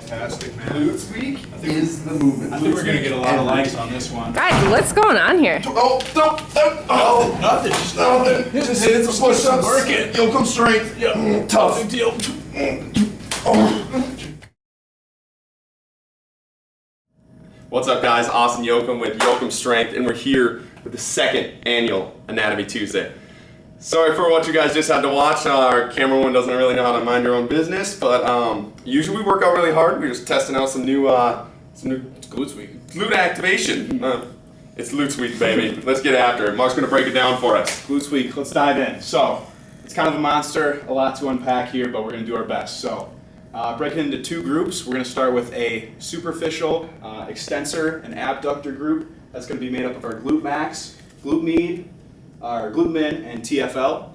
Fantastic, man. Glutes week is the movement. I think we're going to get a lot of likes on this one. Guys, what's going on here? Oh, Nothing. Just nothing. Just hit some push-ups. Work it. You'll come strength. Yeah. Tough. Big deal. What's up, guys? Austin Yoakum with Yoakum Strength, and we're here with the second annual Anatomy Tuesday. Sorry for what you guys just had to watch. Our cameraman doesn't really know how to mind your own business, but usually we work out really hard. We're just testing out some new Glutes week. glute activation. It's Glutes week, baby. Let's get after it. Mark's gonna break it down for us. Glutes week. Let's dive in. So, it's kind of a monster, a lot to unpack here, but we're going to do our best. So, break it into two groups. We're going to start with a superficial extensor and abductor group. That's going to be made up of our glute max, glute med, our glute min, and TFL.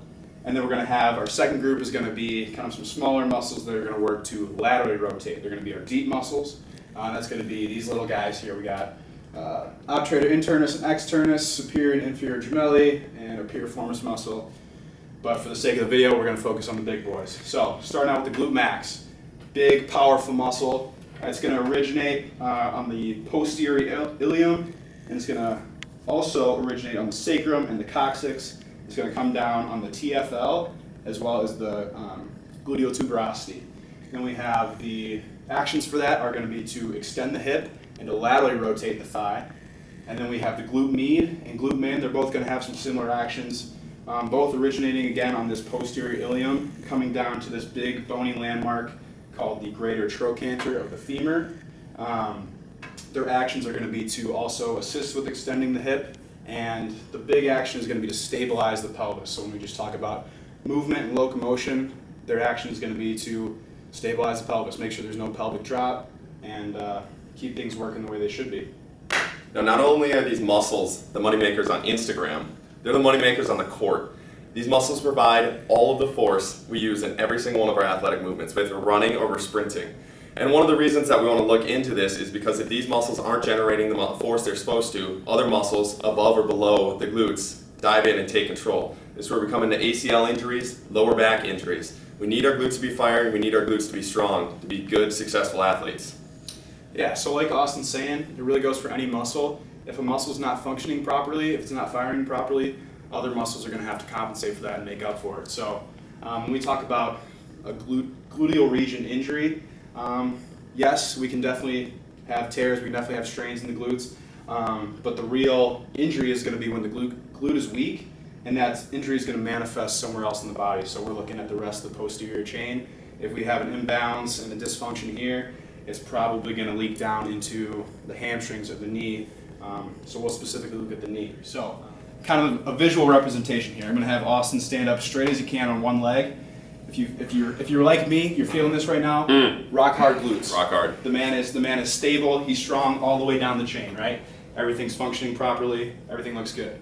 And then we're going to have our second group is going to be kind of some smaller muscles that are going to work to laterally rotate. They're going to be our deep muscles. That's going to be these little guys here. We got obturator internus and externus, superior and inferior gemelli, and our piriformis muscle. But for the sake of the video, we're going to focus on the big boys. So, starting out with the glute max. Big, powerful muscle. It's going to originate on the posterior ilium, and it's going to also originate on the sacrum and the coccyx. It's going to come down on the TFL as well as the gluteal tuberosity. Then we have the actions for that are going to be to extend the hip and to laterally rotate the thigh. And then we have the glute med and glute min. They're both going to have some similar actions, both originating again on this posterior ilium, coming down to this big bony landmark called the greater trochanter of the femur. Their actions are going to be to also assist with extending the hip, and the big action is going to be to stabilize the pelvis. So when we just talk about movement and locomotion, their action is going to be to stabilize the pelvis, make sure there's no pelvic drop, and keep things working the way they should be. Now, not only are these muscles the moneymakers on Instagram, they're the moneymakers on the court. These muscles provide all of the force we use in every single one of our athletic movements, whether we're running or we're sprinting. And one of the reasons that we want to look into this is because if these muscles aren't generating the force they're supposed to, other muscles above or below the glutes dive in and take control. This is where we come into ACL injuries, lower back injuries. We need our glutes to be firing, we need our glutes to be strong, to be good, successful athletes. Yeah, so like Austin's saying, it really goes for any muscle. If a muscle is not functioning properly, if it's not firing properly, other muscles are going to have to compensate for that and make up for it. So when we talk about a gluteal region injury, yes, we can definitely have tears, we can definitely have strains in the glutes, but the real injury is going to be when the glute is weak, and that injury is going to manifest somewhere else in the body. So we're looking at the rest of the posterior chain. If we have an imbalance and a dysfunction here, it's probably going to leak down into the hamstrings of the knee. So we'll specifically look at the knee. So kind of a visual representation here. I'm going to have Austin stand up straight as you can on one leg. If you're like me, you're feeling this right now. Rock hard glutes. Rock hard. The man is stable. He's strong all the way down the chain. Right. Everything's functioning properly. Everything looks good.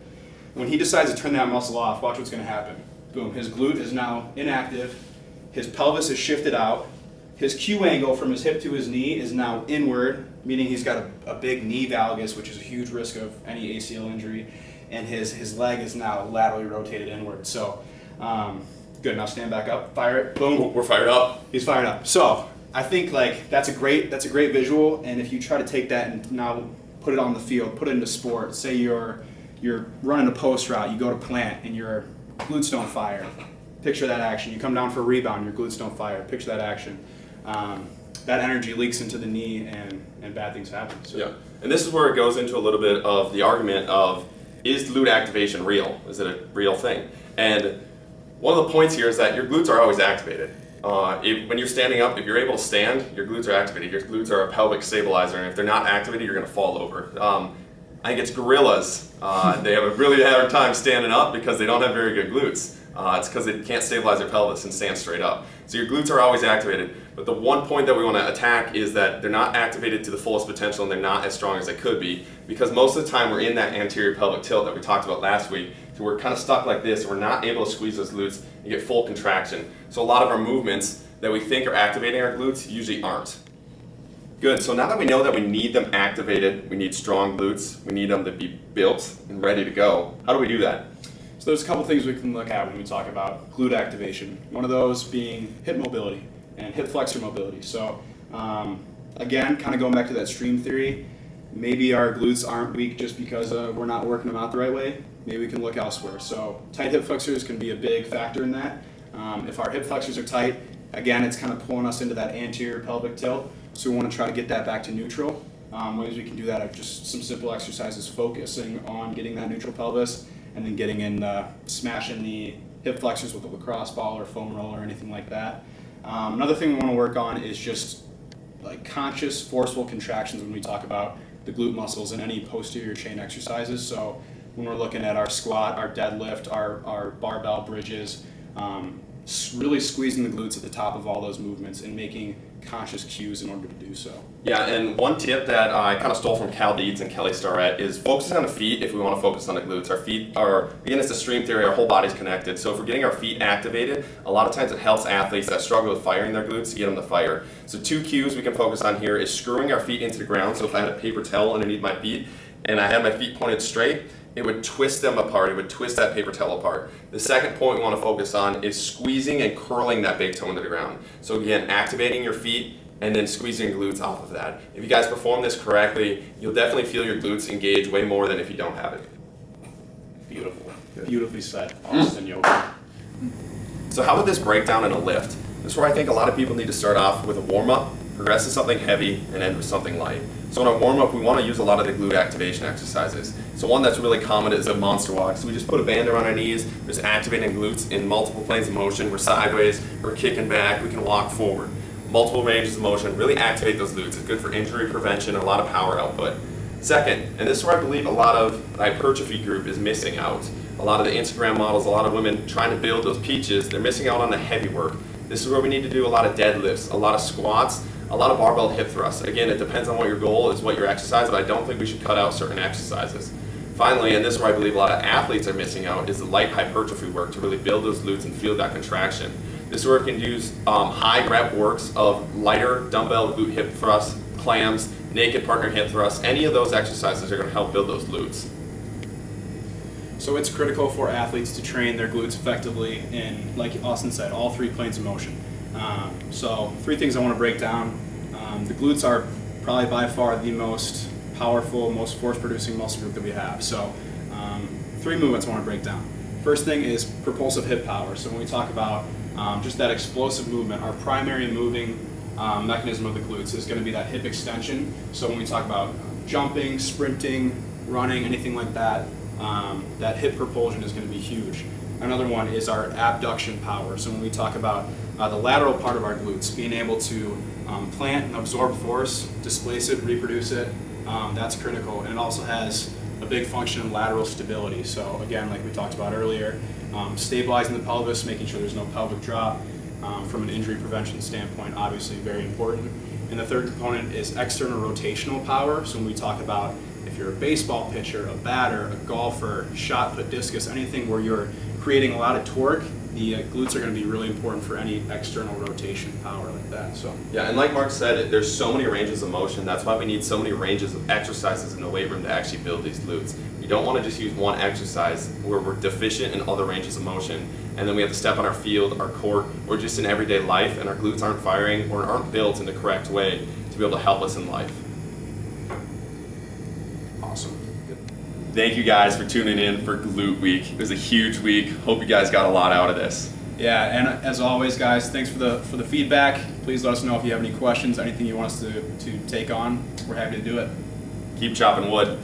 When he decides to turn that muscle off, watch what's going to happen. Boom. His glute is now inactive. His pelvis is shifted out. His Q angle from his hip to his knee is now inward, meaning he's got a big knee valgus, which is a huge risk of any ACL injury. And his leg is now laterally rotated inward. So, good. Now stand back up. Fire it. Boom. We're fired up. He's fired up. So I think like that's a great visual. And if you try to take that and now put it on the field, put it into sport. Say you're running a post route, you go to plant, and your glutes don't fire. Picture that action. You come down for a rebound, your glutes don't fire. Picture that action. That energy leaks into the knee, and bad things happen. So. Yeah, and this is where it goes into a little bit of the argument of, is glute activation real? Is it a real thing? And one of the points here is that your glutes are always activated. When you're standing up, if you're able to stand, your glutes are activated. Your glutes are a pelvic stabilizer, and if they're not activated, you're going to fall over. I think it's gorillas. They have a really hard time standing up because they don't have very good glutes. It's because they can't stabilize their pelvis and stand straight up. So your glutes are always activated, but the one point that we want to attack is that they're not activated to the fullest potential and they're not as strong as they could be, because most of the time we're in that anterior pelvic tilt that we talked about last week, so we're kind of stuck like this, and we're not able to squeeze those glutes and get full contraction. So a lot of our movements that we think are activating our glutes usually aren't. Good, so now that we know that we need them activated, we need strong glutes, we need them to be built and ready to go, how do we do that? So there's a couple things we can look at when we talk about glute activation. One of those being hip mobility and hip flexor mobility. So again, kind of going back to that stream theory, maybe our glutes aren't weak just because we're not working them out the right way. Maybe we can look elsewhere. So tight hip flexors can be a big factor in that. If our hip flexors are tight, again, it's kind of pulling us into that anterior pelvic tilt. So we want to try to get that back to neutral. Ways we can do that are just some simple exercises focusing on getting that neutral pelvis and then getting in, smashing the hip flexors with a lacrosse ball or foam roll or anything like that. Another thing we want to work on is just like conscious, forceful contractions when we talk about the glute muscles and any posterior chain exercises. So when we're looking at our squat, our deadlift, our barbell bridges, really squeezing the glutes at the top of all those movements and making conscious cues in order to do so. Yeah, and one tip that I kind of stole from Cal Dietz and Kelly Starrett is focusing on the feet if we want to focus on the glutes. Our feet are, again, it's the stream theory, our whole body's connected. So if we're getting our feet activated, a lot of times it helps athletes that struggle with firing their glutes to get them to fire. So 2 cues we can focus on here is screwing our feet into the ground. So if I had a paper towel underneath my feet and I had my feet pointed straight, it would twist them apart. It would twist that paper towel apart. The second point we want to focus on is squeezing and curling that big toe into the ground. So again, activating your feet and then squeezing your glutes off of that. If you guys perform this correctly, you'll definitely feel your glutes engage way more than if you don't have it. Beautiful. Beautifully said, Austin Yoga. So how would this break down in a lift? This is where I think a lot of people need to start off with a warm-up, progress to something heavy, and end with something light. So in our warm-up, we want to use a lot of the glute activation exercises. So one that's really common is a monster walk. So we just put a band around our knees, just activating glutes in multiple planes of motion. We're sideways, we're kicking back, we can walk forward. Multiple ranges of motion, really activate those glutes. It's good for injury prevention and a lot of power output. Second, and this is where I believe a lot of the hypertrophy group is missing out. A lot of the Instagram models, a lot of women trying to build those peaches, they're missing out on the heavy work. This is where we need to do a lot of deadlifts, a lot of squats, a lot of barbell hip thrusts. Again, it depends on what your goal is, what your exercise, but I don't think we should cut out certain exercises. Finally, and this is where I believe a lot of athletes are missing out, is the light hypertrophy work to really build those glutes and feel that contraction. This is where we can use high rep works of lighter dumbbell glute hip thrusts, clams, naked partner hip thrusts. Any of those exercises are going to help build those glutes. So it's critical for athletes to train their glutes effectively in, like Austin said, all 3 planes of motion. So 3 things I want to break down. The glutes are probably by far the most powerful, most force-producing muscle group that we have. So 3 movements I want to break down. First thing is propulsive hip power. So when we talk about just that explosive movement, our primary moving mechanism of the glutes is going to be that hip extension. So when we talk about jumping, sprinting, running, anything like that, that hip propulsion is going to be huge. Another one is our abduction power. So when we talk about the lateral part of our glutes, being able to plant and absorb force, displace it, reproduce it, that's critical. And it also has a big function in lateral stability. So again, like we talked about earlier, stabilizing the pelvis, making sure there's no pelvic drop. From an injury prevention standpoint, obviously very important. And the third component is external rotational power. So when we talk about if you're a baseball pitcher, a batter, a golfer, shot put, discus, anything where you're creating a lot of torque, the glutes are going to be really important for any external rotation power like that. So yeah, and like Mark said, there's so many ranges of motion. That's why we need so many ranges of exercises in the weight room to actually build these glutes. You don't want to just use one exercise where we're deficient in other ranges of motion, and then we have to step on our field, our court, or just in everyday life, and our glutes aren't firing or aren't built in the correct way to be able to help us in life. awesome. Thank you guys for tuning in for Glute Week. It was a huge week. Hope you guys got a lot out of this. Yeah, and as always, guys, thanks for the feedback. Please let us know if you have any questions, anything you want us to take on. We're happy to do it. Keep chopping wood.